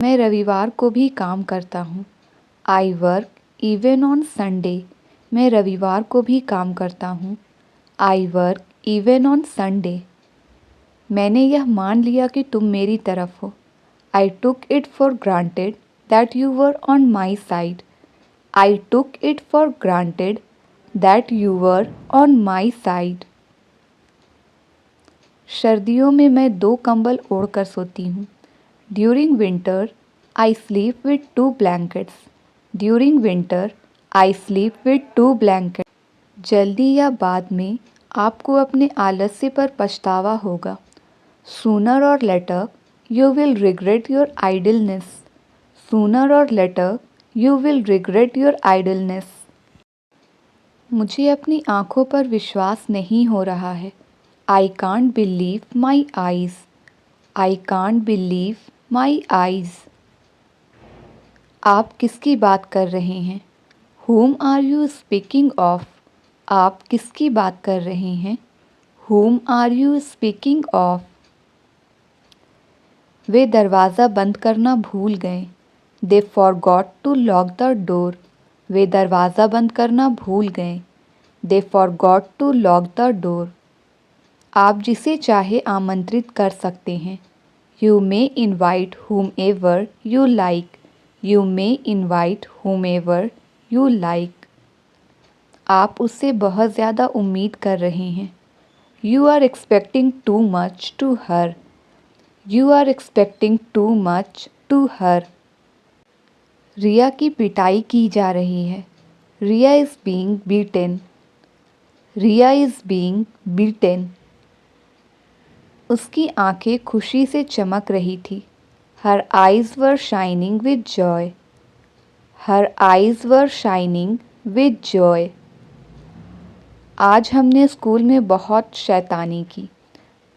मैं रविवार को भी काम करता हूँ। I work even on Sunday. मैं रविवार को भी काम करता हूँ। I work even on Sunday. मैंने यह मान लिया कि तुम मेरी तरफ हो। I took it for granted that you were on my side. I took it for granted that you were on my side. सर्दियों में मैं 2 कंबल ओढ़कर सोती हूँ। During winter I sleep with 2 blankets। During winter I sleep with 2 blankets। जल्दी या बाद में आपको अपने आलस्य पर पछतावा होगा। सूनर और later you will regret your idleness. Sooner और later you will regret your idleness. मुझे अपनी आँखों पर विश्वास नहीं हो रहा है। I can't believe my eyes. I can't believe my eyes. आप किसकी बात कर रहे हैं? Whom are you speaking of? आप किसकी बात कर रहे हैं? Whom are you speaking of? वे दरवाज़ा बंद करना भूल गए। They forgot to lock the door। वे दरवाज़ा बंद करना भूल गए। They forgot to lock the door। आप जिसे चाहे आमंत्रित कर सकते हैं। You may invite whomever you like। You may invite whomever you like। आप उससे बहुत ज़्यादा उम्मीद कर रहे हैं। You are expecting too much to her। You are expecting too much to her। रिया की पिटाई की जा रही है। रिया is being beaten। Riya is being beaten। उसकी आंखें खुशी से चमक रही थी। Her eyes were shining with joy। Her eyes were shining with joy। आज हमने स्कूल में बहुत शैतानी की।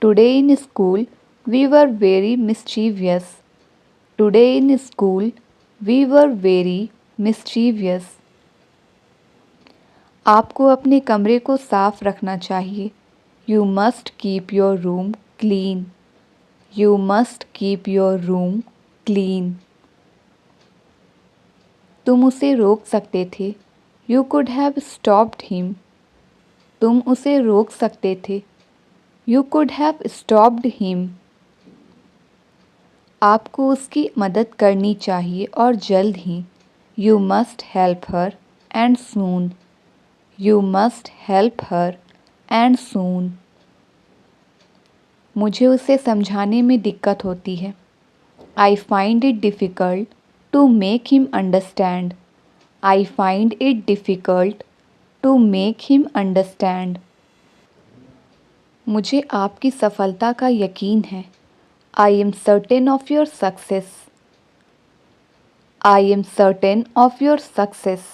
Today in school we were very mischievous। Today in school we were very mischievous। आपको अपने कमरे को साफ रखना चाहिए। You must keep your room clean। You must keep your room clean। तुम उसे रोक सकते थे। You could have stopped him। तुम उसे रोक सकते थे। You could have stopped him। आपको उसकी मदद करनी चाहिए और जल्द ही। You must help her and soon। You must help her and soon। मुझे उसे समझाने में दिक्कत होती है। I find it difficult to make him understand। I find it difficult to make him understand। मुझे आपकी सफलता का यकीन है। I am certain of your success। I am certain of your success।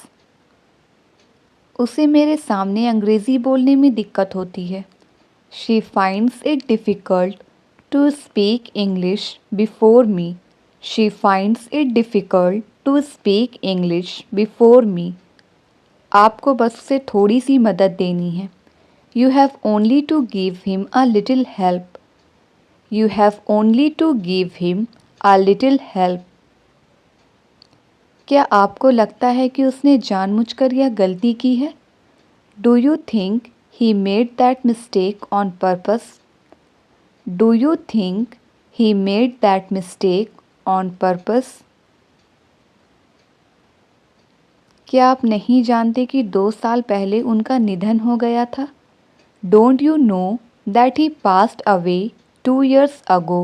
उसे मेरे सामने अंग्रेज़ी बोलने में दिक्कत होती है। She finds it difficult to speak English before me। She finds it difficult to speak English before me। आपको बस उसे थोड़ी सी मदद देनी है। You have only to give him a little help। You have only to give him a little help। क्या आपको लगता है कि उसने जानबूझकर यह गलती की है? Do you think he made that mistake on purpose? Do you think he made that mistake on purpose? क्या आप नहीं जानते कि 2 साल पहले उनका निधन हो गया था? Don't you know that he passed away 2 years ago?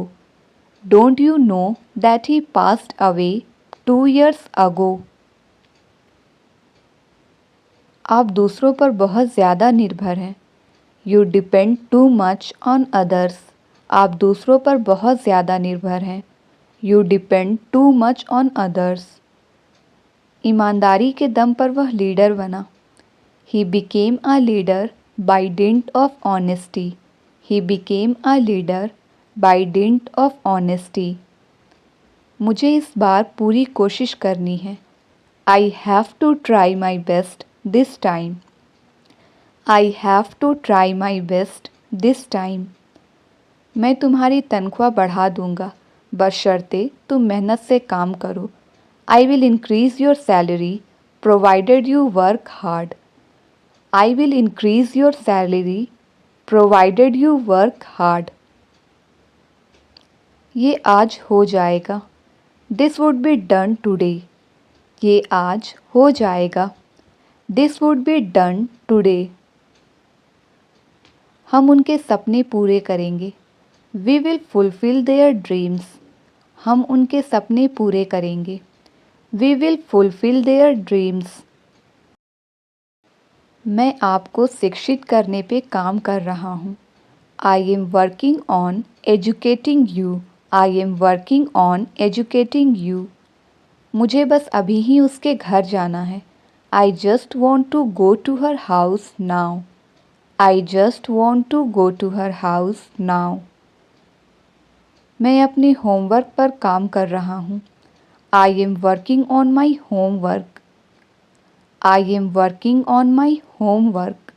Don't you know that he passed away 2 years ago? आप दूसरों पर बहुत ज़्यादा निर्भर हैं। You depend too much on others। आप दूसरों पर बहुत ज़्यादा निर्भर हैं। You depend too much on others। ईमानदारी के दम पर वह लीडर बना। He became a leader by dint of honesty। He became a leader by dint of honesty। मुझे इस बार पूरी कोशिश करनी है। I have to try my best this time। I have to try my best this time। मैं तुम्हारी तनख्वाह बढ़ा दूंगा बशर्ते तुम मेहनत से काम करो। I will increase your salary provided you work hard. I will increase your salary provided you work hard. ये आज हो जाएगा। This would be done today. ये आज हो जाएगा। This would be done today. हम उनके सपने पूरे करेंगे। We will fulfil their dreams. हम उनके सपने पूरे करेंगे। We will fulfil their dreams. मैं आपको शिक्षित करने पे काम कर रहा हूँ। I am working on educating you. I am working on educating you. मुझे बस अभी ही उसके घर जाना है। I just want to go to her house now. I just want to go to her house now. मैं अपने होमवर्क पर काम कर रहा हूँ। I am working on my homework. I am working on my homework.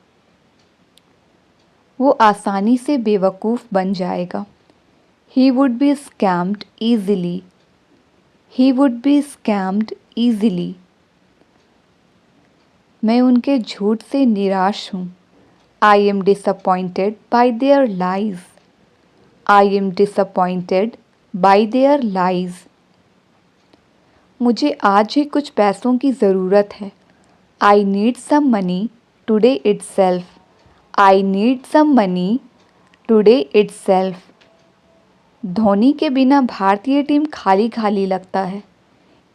वो आसानी से बेवकूफ़ बन जाएगा। He would be scammed easily. He would be scammed easily. मैं उनके झूठ से निराश हूँ। I am disappointed by their lies. I am disappointed by their lies. मुझे आज ही कुछ पैसों की ज़रूरत है। I need some money today itself. I need some money today itself. Dhoni के बिना भारतीय टीम खाली खाली लगता है।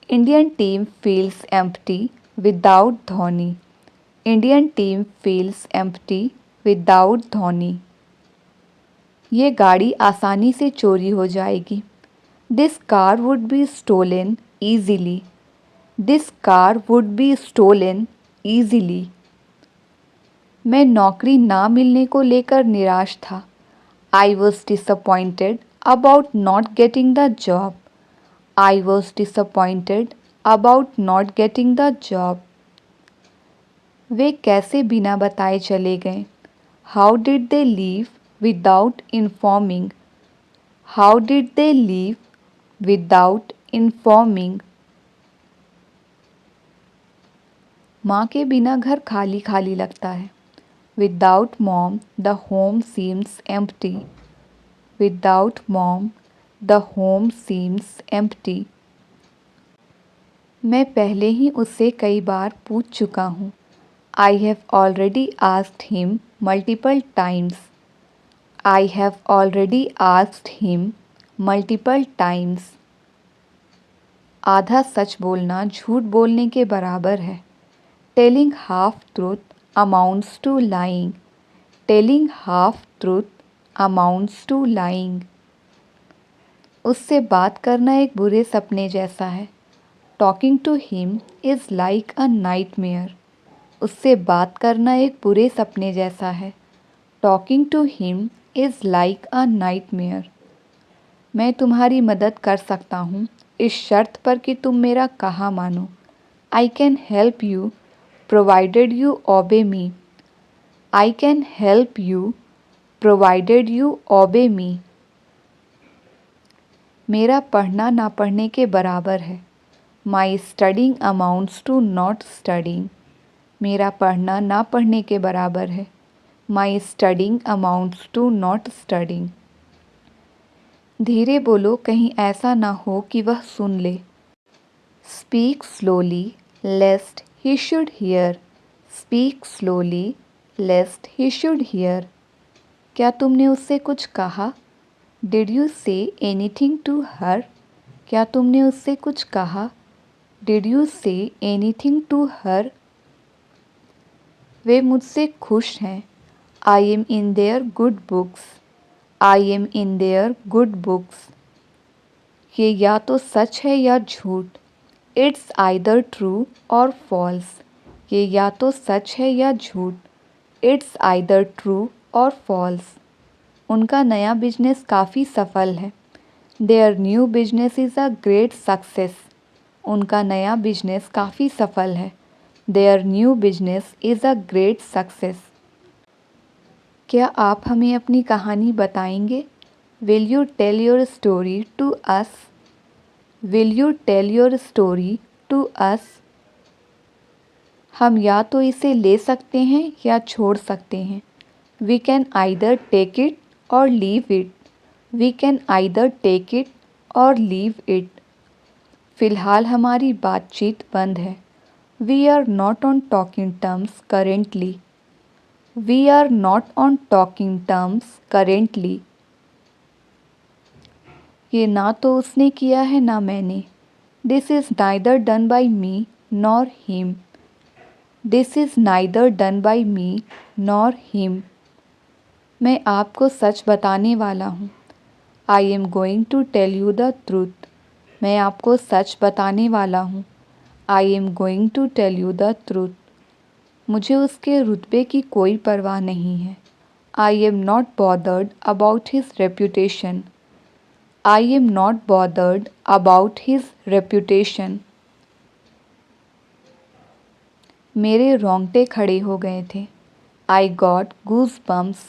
Indian team feels empty without Dhoni. Indian team feels empty without Dhoni. ये गाड़ी आसानी से चोरी हो जाएगी। This car would be stolen easily. This car would be stolen easily. मैं नौकरी ना मिलने को लेकर निराश था। I was disappointed about not getting the job. I was disappointed about not getting the job. वे कैसे बिना बताए चले गए। How did they leave without informing. How did they leave without informing. माँ के बिना घर खाली खाली लगता है। Without mom the home seems empty. Without mom the home seems empty. मैं पहले ही उससे कई बार पूछ चुका हूँ। I have already asked him multiple times. I have already asked him multiple times. आधा सच बोलना झूठ बोलने के बराबर है। Telling half truth amounts to lying. Telling half truth amounts to lying. उससे बात करना एक बुरे सपने जैसा है। Talking to him is like a nightmare. उससे बात करना एक बुरे सपने जैसा है। Talking to him is like a nightmare. मैं तुम्हारी मदद कर सकता हूँ इस शर्त पर कि तुम मेरा कहा मानो। I can help you provided you obey me. I can help you provided you obey me. मेरा पढ़ना ना पढ़ने के बराबर है। My studying amounts to not studying. मेरा पढ़ना ना पढ़ने के बराबर है। My studying amounts to not studying. धीरे बोलो कहीं ऐसा ना हो कि वह सुन ले। Speak slowly lest he should hear. Speak slowly lest he should hear. क्या तुमने उससे कुछ कहा। Did you say anything to her. क्या तुमने उससे कुछ कहा। Did you say anything to her. वे मुझसे खुश हैं। I am in their good books. I am in their good books. ये या तो सच है या झूठ। It's either true or false. ये या तो सच है या झूठ। It's either true or false. उनका नया बिजनेस काफ़ी सफल है। Their new business is a great success. उनका नया बिजनेस काफ़ी सफल है। Their new business is a great success. क्या आप हमें अपनी कहानी बताएंगे। Will you tell your story to us? Will you tell your story to us? हम या तो इसे ले सकते हैं या छोड़ सकते हैं. We can either take it or leave it. We can either take it or leave it. फ़िलहाल हमारी बातचीत बंद है. We are not on talking terms currently. We are not on talking terms currently. ये ना तो उसने किया है ना मैंने. This is neither done by me nor him. This is neither done by me nor him. मैं आपको सच बताने वाला हूँ. I am going to tell you the truth. मैं आपको सच बताने वाला हूँ. I am going to tell you the truth. मुझे उसके रुतबे की कोई परवाह नहीं है. I am not bothered about his reputation. I am not bothered about his reputation. मेरे रोंगटे खड़े हो गए थे. I got goosebumps.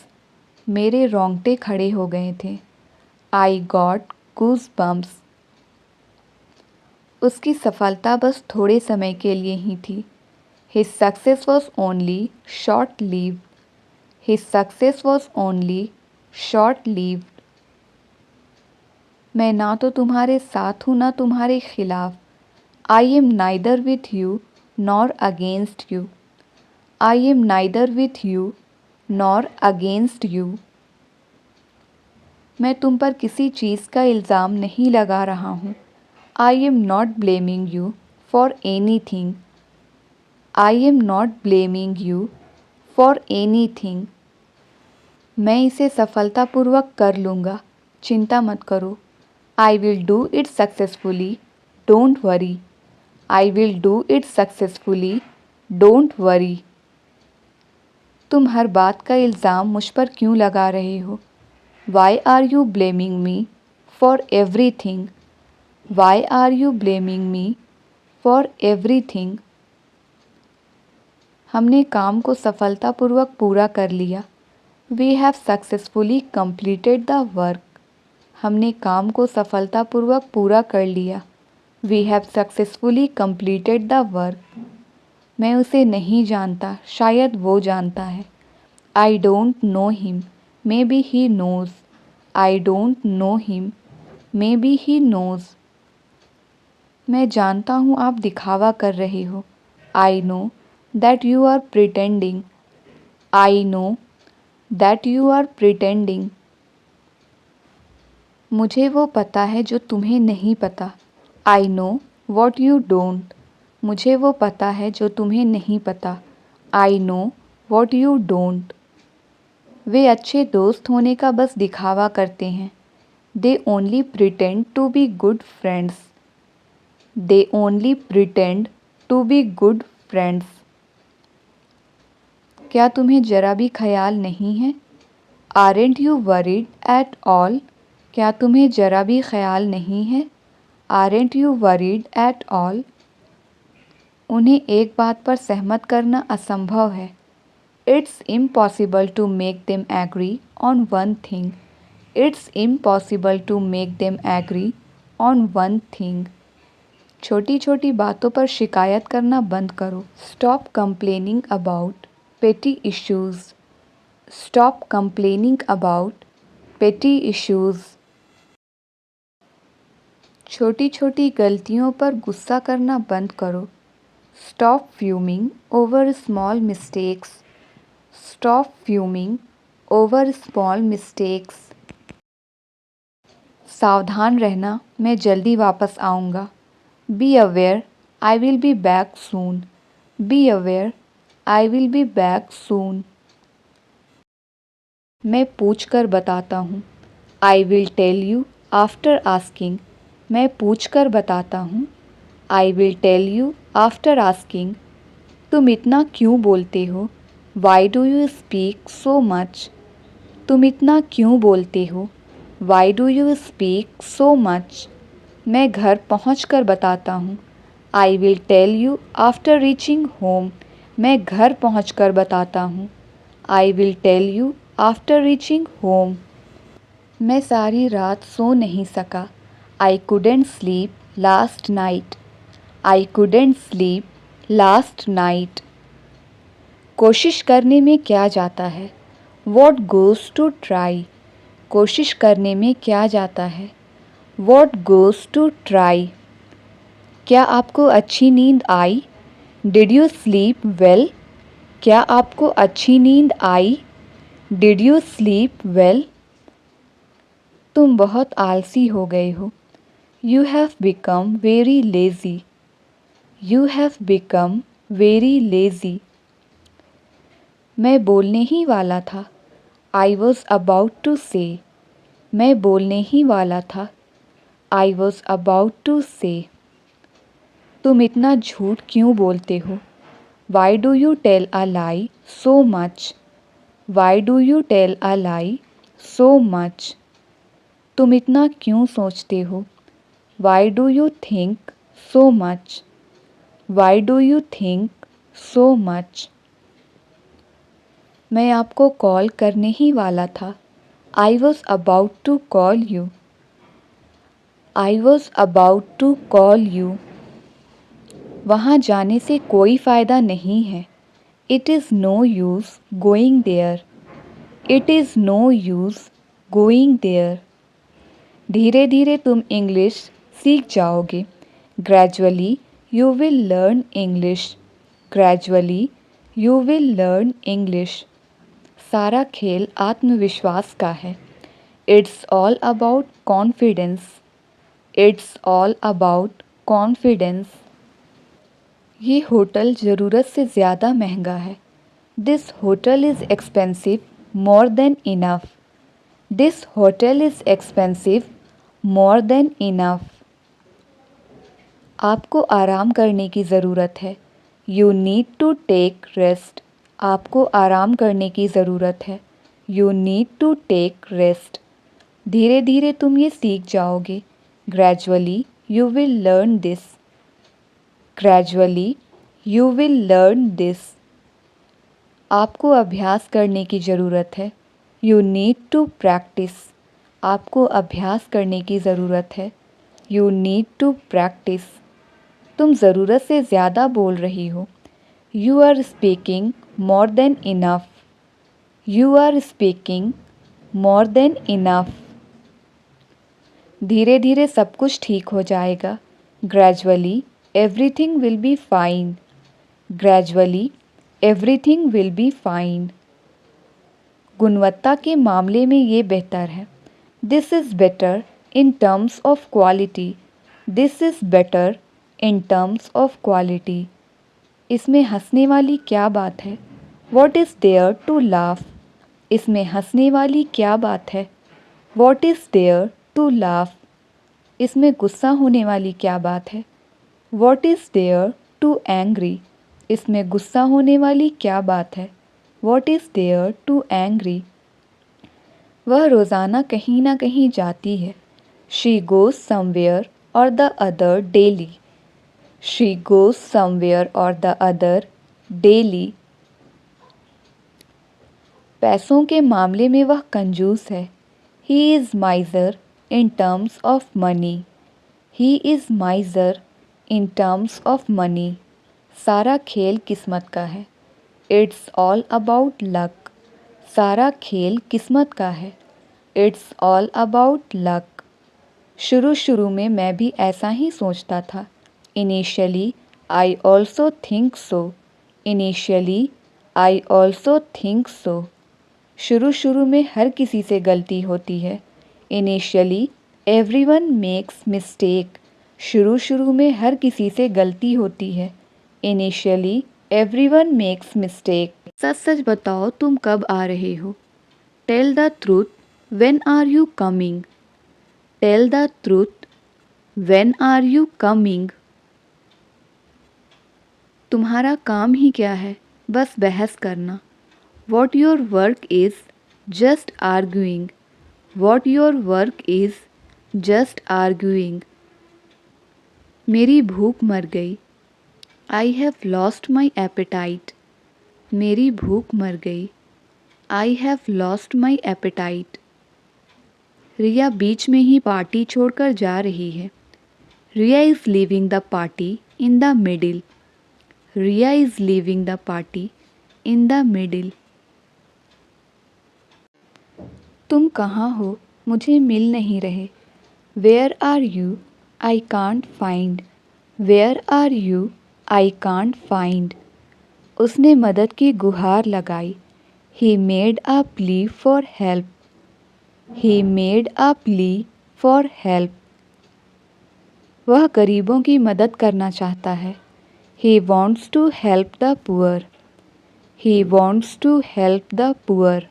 मेरे रोंगटे खड़े हो गए थे. I got goosebumps. उसकी सफलता बस थोड़े समय के लिए ही थी. His success was only short-lived. His success was only short-lived. मैं ना तो तुम्हारे साथ हूँ ना तुम्हारे खिलाफ. I am neither with you nor against you. I am neither with you nor against you. मैं तुम पर किसी चीज़ का इल्ज़ाम नहीं लगा रहा हूँ. I am not blaming you for anything. I am not blaming you for anything. मैं इसे सफलतापूर्वक कर लूँगा. चिंता मत करो. I will do it successfully. Don't worry. I will do it successfully. Don't worry. तुम हर बात का इल्ज़ाम मुझ पर क्यों लगा रहे हो? Why are you blaming me for everything? Why are you blaming me for everything? हमने काम को सफलतापूर्वक पूरा कर लिया. We have successfully completed the work. हमने काम को सफलतापूर्वक पूरा कर लिया. We have successfully completed the work. मैं उसे नहीं जानता, शायद वो जानता है. I don't know him. Maybe he knows. I don't know him. Maybe he knows. मैं जानता हूँ आप दिखावा कर रहे हो. I know that you are pretending. I know that you are pretending. मुझे वो पता है जो तुम्हें नहीं पता. I know what you don't. मुझे वो पता है जो तुम्हें नहीं पता. I know what you don't. वे अच्छे दोस्त होने का बस दिखावा करते हैं. They only pretend to be good friends. They only pretend to be good friends. क्या तुम्हें जरा भी ख्याल नहीं है? Aren't you worried at all? क्या तुम्हें जरा भी ख्याल नहीं है? Aren't you worried at all? उन्हें एक बात पर सहमत करना असंभव है. It's impossible to make them agree on one thing. It's impossible to make them agree on one thing. छोटी छोटी बातों पर शिकायत करना बंद करो. Stop complaining about petty issues. Stop complaining about petty issues. छोटी छोटी गलतियों पर गुस्सा करना बंद करो. Stop fuming over small mistakes. Stop fuming over small mistakes. सावधान रहना, मैं जल्दी वापस आऊँगा. Be aware, I will be back soon. Be aware, I will be back soon. मैं पूछ कर बताता हूँ. I will tell you after asking. मैं पूछ कर बताता हूँ. I will tell you after asking. तुम इतना क्यों बोलते हो? Why do you speak so much? तुम इतना क्यों बोलते हो? Why do you speak so much? मैं घर पहुँच कर बताता हूँ. I will tell you after reaching home. मैं घर पहुँच कर बताता हूँ. I will tell you after reaching home. मैं सारी रात सो नहीं सका। आई couldn't sleep last night. I couldn't sleep last night. कोशिश करने में क्या जाता है? What goes to try? कोशिश करने में क्या जाता है? What goes to try? क्या आपको अच्छी नींद आई? Did you sleep well? क्या आपको अच्छी नींद आई? Did you sleep well? तुम बहुत आलसी हो गए हो। You have become very lazy. You have become very lazy. मैं बोलने ही वाला था। I was about to say. मैं बोलने ही वाला था। I was about to say. तुम इतना झूठ क्यों बोलते हो? Why do you tell a lie so much? Why do you tell a lie so much? तुम इतना क्यों सोचते हो? Why do you think so much? Why do you think so much? मैं आपको कॉल करने ही वाला था। I was about to call you. I was about to call you. वहाँ जाने से कोई फ़ायदा नहीं है। It is no use going there. It is no use going there. धीरे धीरे तुम इंग्लिश सीख जाओगे। Gradually you will learn English. Gradually you will learn English. सारा खेल आत्मविश्वास का है। It's all about confidence. It's all about confidence. ये होटल ज़रूरत से ज़्यादा महंगा है। This hotel is expensive more than enough. This hotel is expensive more than enough. आपको आराम करने की ज़रूरत है। You need to take rest. आपको आराम करने की ज़रूरत है। You need to take rest. धीरे धीरे तुम ये सीख जाओगे। Gradually you will learn this. Gradually you will learn this. आपको अभ्यास करने की ज़रूरत है। You need to practice. आपको अभ्यास करने की ज़रूरत है। You need to practice. तुम ज़रूरत से ज़्यादा बोल रही हो। You are speaking more than enough. You are speaking more than enough. धीरे धीरे सब कुछ ठीक हो जाएगा। Gradually everything will be fine. Gradually everything will be fine. गुणवत्ता के मामले में ये बेहतर है। This is better in terms of quality. This is better in terms of quality. इसमें हंसने वाली क्या बात है? What is there to laugh? इसमें हंसने वाली क्या बात है? What is there to laugh? इसमें गुस्सा होने वाली क्या बात है? What is there to angry? इसमें गुस्सा होने वाली क्या बात है? What is there to angry? वह रोज़ाना कहीं ना कहीं जाती है। She goes somewhere or the other daily. She goes somewhere or the other daily. पैसों के मामले में वह कंजूस है। He is miser in terms of money. He is miser in terms of money. सारा खेल किस्मत का है। It's all about luck. सारा खेल किस्मत का है। It's all about luck. शुरू शुरू में मैं भी ऐसा ही सोचता था। Initially, I also think so. Initially, I also think so. शुरू शुरू में हर किसी से गलती होती है। Initially, everyone makes mistake. शुरू शुरू में हर किसी से गलती होती है। Initially, everyone makes mistake. सच सच बताओ तुम कब आ रहे हो? Tell the truth. When are you coming? Tell the truth. When are you coming? तुम्हारा काम ही क्या है? बस बहस करना। What your work is just arguing. What your work is just arguing. मेरी भूख मर गई। I have lost my appetite. मेरी भूख मर गई। I have lost my appetite. रिया बीच में ही पार्टी छोड़कर जा रही है। Riya is leaving the party in the middle. Riya is leaving the party in the middle. तुम कहाँ हो? मुझे मिल नहीं रहे। Where are you? I can't find. Where are you? I can't find. उसने मदद की गुहार लगाई। He made a plea for help. He made a plea for help. वह गरीबों की मदद करना चाहता है। He wants to help the poor. He wants to help the poor.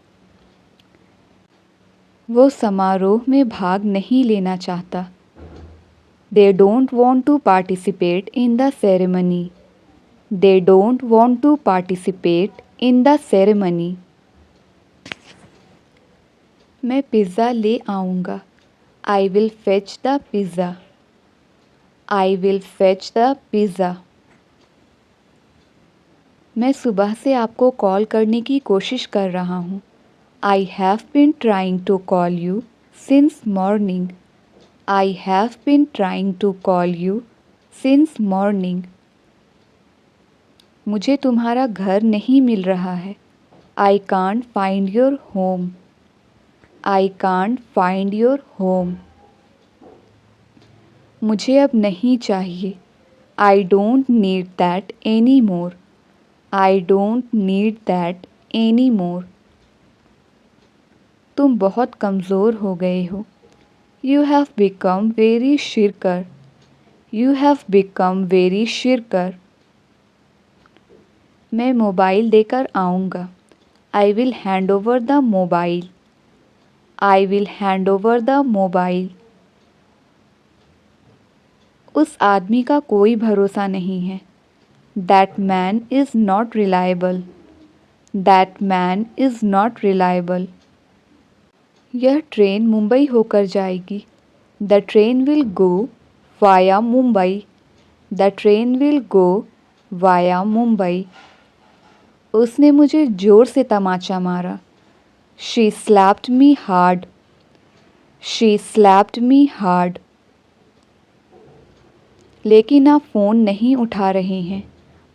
वो समारोह में भाग नहीं लेना चाहता। They don't want to participate in the ceremony. They don't want to participate in the ceremony. मैं पिज़्ज़ा ले आऊँगा। I will fetch the pizza. I will fetch the pizza. मैं सुबह से आपको कॉल करने की कोशिश कर रहा हूँ। I have been trying to call you since morning. I have been trying to call you since morning. मुझे तुम्हारा घर नहीं मिल रहा है। I can't find your home. I can't find your home. मुझे अब नहीं चाहिए। I don't need that any more. I don't need that any more. तुम बहुत कमज़ोर हो गए हो। You have become very shirker. You have become very Shirkar. मैं मोबाइल देकर आऊँगा। I will hand over the mobile. I will hand over the mobile. उस आदमी का कोई भरोसा नहीं है। That man is not reliable. That man is not reliable. यह ट्रेन मुंबई होकर जाएगी। The train will go via Mumbai. The train will go via Mumbai. उसने मुझे ज़ोर से तमाचा मारा। She slapped me hard. She slapped me hard. लेकिन आप फ़ोन नहीं उठा रहे हैं।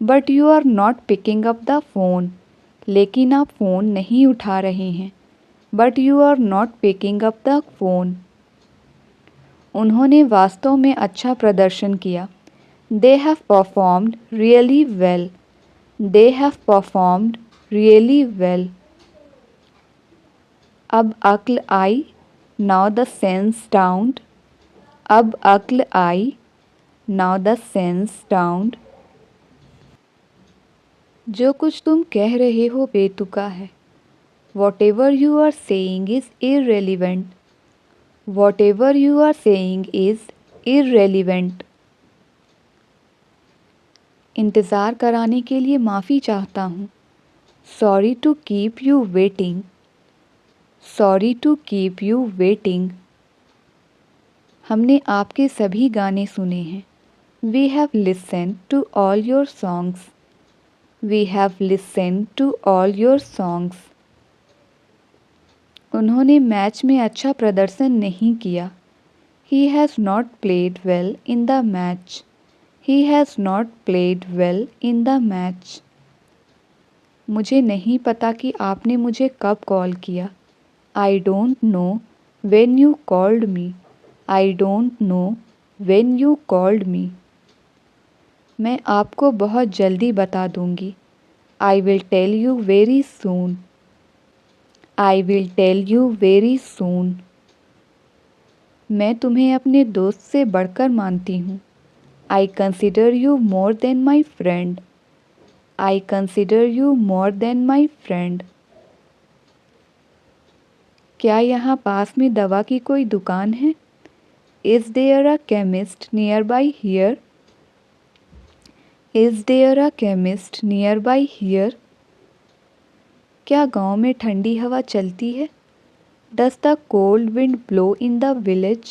But you are not picking up the phone. लेकिन आप फ़ोन नहीं उठा रहे हैं। But you are not picking up the phone. उन्होंने वास्तव में अच्छा प्रदर्शन किया। They have performed really well. They have performed really well. अब अक्ल आई। Now the sense dawned. अब अक्ल आई। Now the sense dawned. जो कुछ तुम कह रहे हो बेतुका है। Whatever you are saying is irrelevant. Whatever you are saying is irrelevant. इंतज़ार कराने के लिए माफ़ी चाहता हूँ। Sorry to keep you waiting. Sorry to keep you waiting. हमने आपके सभी गाने सुने हैं। We have listened to all your songs. We have listened to all your songs. उन्होंने मैच में अच्छा प्रदर्शन नहीं किया। He has not played well in the match. He has not played well in the match. मुझे नहीं पता कि आपने मुझे कब कॉल किया। I don't know when you called me. I don't know when you called me. मैं आपको बहुत जल्दी बता दूंगी। I will tell you very soon. I will tell you very soon. मैं तुम्हें अपने दोस्त से बढ़कर मानती हूँ। I consider you more than my friend. I consider you more than my friend. क्या यहाँ पास में दवा की कोई दुकान है? Is there a chemist nearby here? Is there a chemist nearby here? क्या गांव में ठंडी हवा चलती है? Does the cold wind blow in the village?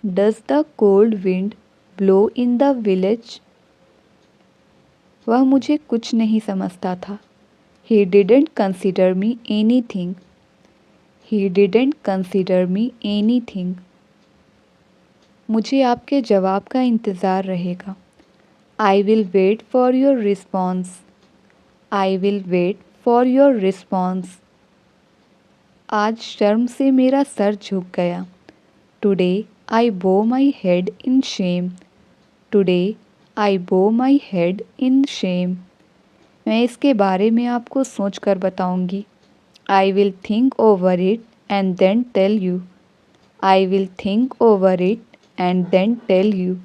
Does the cold wind blow in the village? वह मुझे कुछ नहीं समझता था। He didn't consider me anything. He didn't consider me anything. मुझे आपके जवाब का इंतज़ार रहेगा. I will wait for your response. I will wait for your response. आज शर्म से मेरा सर झुक गया. Today I bow my head in shame. Today I bow my head in shame. मैं इसके बारे में आपको सोच कर बताऊंगी. I will think over it and then tell you. I will think over it and then tell you.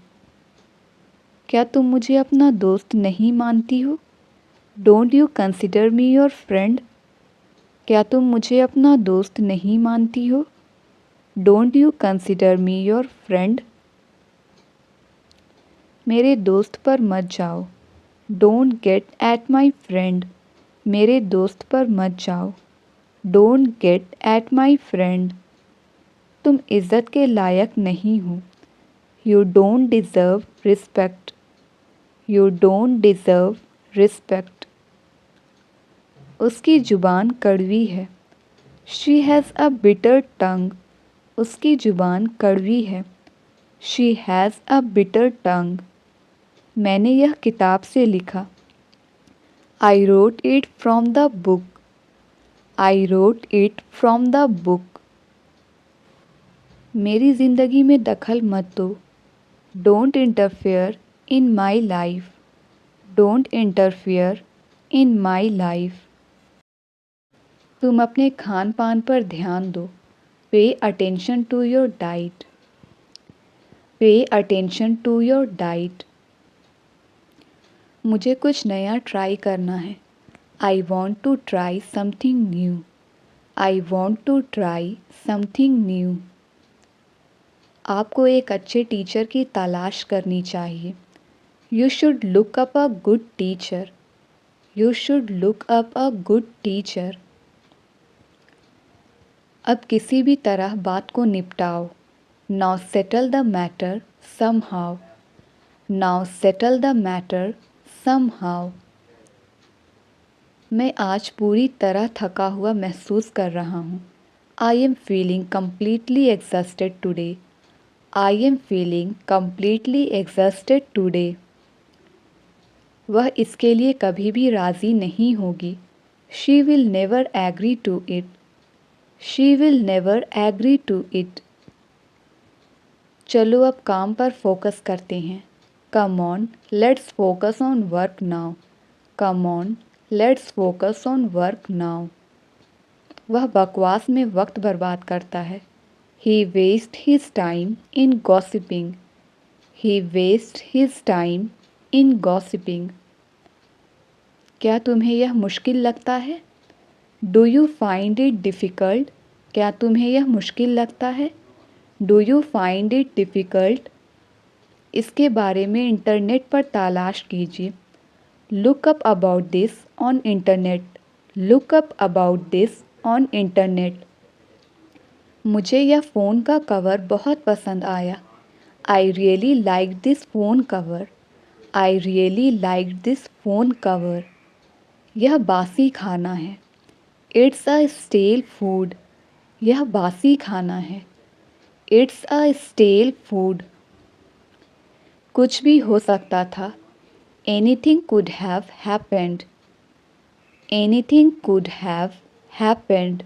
क्या तुम मुझे अपना दोस्त नहीं मानती हो? Don't you consider me your friend? क्या तुम मुझे अपना दोस्त नहीं मानती हो? Don't you consider me your friend? मेरे दोस्त पर मत जाओ. Don't get at my friend. मेरे दोस्त पर मत जाओ. Don't get at my friend. तुम इज़्ज़त के लायक नहीं हो. You don't deserve respect. You don't deserve respect. उसकी ज़ुबान कड़वी है. She has a bitter tongue. उसकी ज़ुबान कड़वी है. She has a bitter tongue. मैंने यह किताब से लिखा. I wrote it from the book. I wrote it from the book. मेरी ज़िंदगी में दखल मत दो. Don't interfere in my life. Don't interfere in my life. तुम अपने खान पान पर ध्यान दो. Pay attention to your diet. Pay attention to your diet. मुझे कुछ नया ट्राई करना है. I want to try something new. I want to try something new. आपको एक अच्छे टीचर की तलाश करनी चाहिए. You should look up a good teacher. You should look up a good teacher. अब किसी भी तरह बात को निपटाओ. Now settle the matter somehow. Now settle the matter somehow. मैं आज पूरी तरह थका हुआ महसूस कर रहा हूँ. I am feeling completely exhausted today. I am feeling completely exhausted today. वह इसके लिए कभी भी राज़ी नहीं होगी. She will never agree to it. She will never agree to it. चलो अब काम पर फोकस करते हैं. Come on, let's focus on work now. Come on, let's focus on work now. वह बकवास में वक्त बर्बाद करता है. He wastes his time in gossiping. He wastes his time in gossiping. क्या तुम्हें यह मुश्किल लगता है? Do you find it difficult? क्या तुम्हें यह मुश्किल लगता है? Do you find it difficult? इसके बारे में इंटरनेट पर तलाश कीजिए. Look up about this on internet. Look up about this on internet. मुझे यह फ़ोन का कवर बहुत पसंद आया. I really liked this phone cover. I really liked this phone cover. यह बासी खाना है. It's a stale food. यह बासी खाना है. It's a stale food. कुछ भी हो सकता था. Anything could have happened. Anything could have happened.